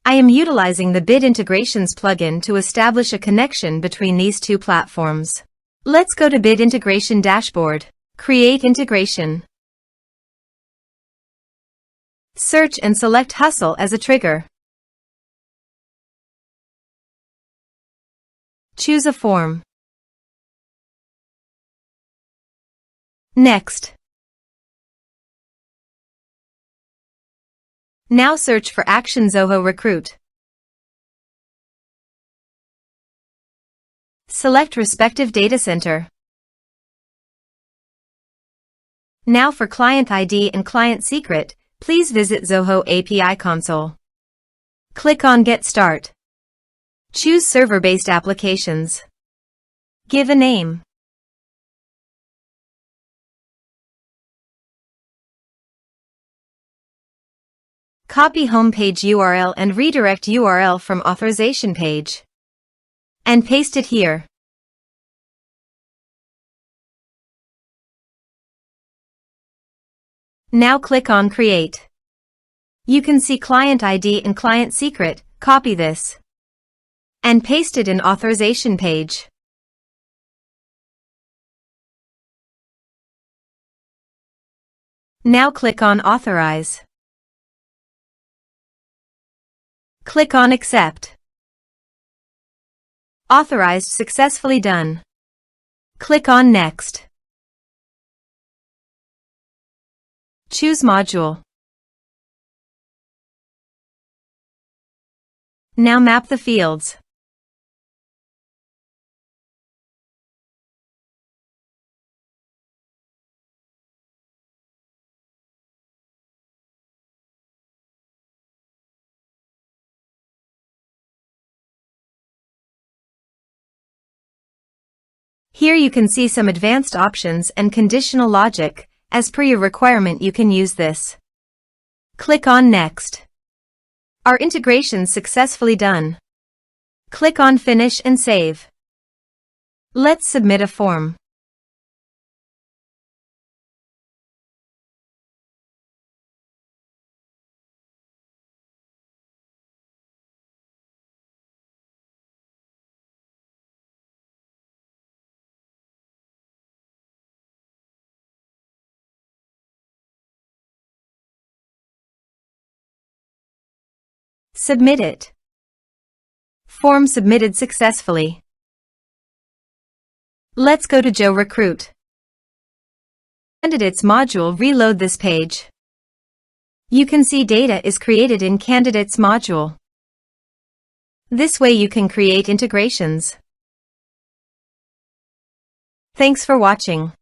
I am utilizing the Bit Integrations plugin to establish a connection between these two platforms. Let's go to Bit Integration Dashboard. Create integration. Search and select Hustle as a trigger. Choose a form. Next. Now search for Action Zoho Recruit. Select respective data center. Now for client ID and client secret, please visit Zoho API console. Click on Get Start. Choose server-based applications. Give a name. Copy homepage URL and redirect URL from authorization page. And paste it here. Now click on Create. You can see client ID and client secret. Copy this. And paste it in authorization page. Now click on Authorize. Click on Accept. Authorized successfully done. Click on Next. Choose module. Now map the fields. Here you can see some advanced options and conditional logic. As per your requirement, you can use this. Click on Next. Our integration successfully done. Click on Finish and Save. Let's submit a form. Submit it. Form submitted successfully. Let's go to Zoho Recruit. Candidates module. Reload this page. You can see data is created in Candidates module. This way you can create integrations. Thanks for watching.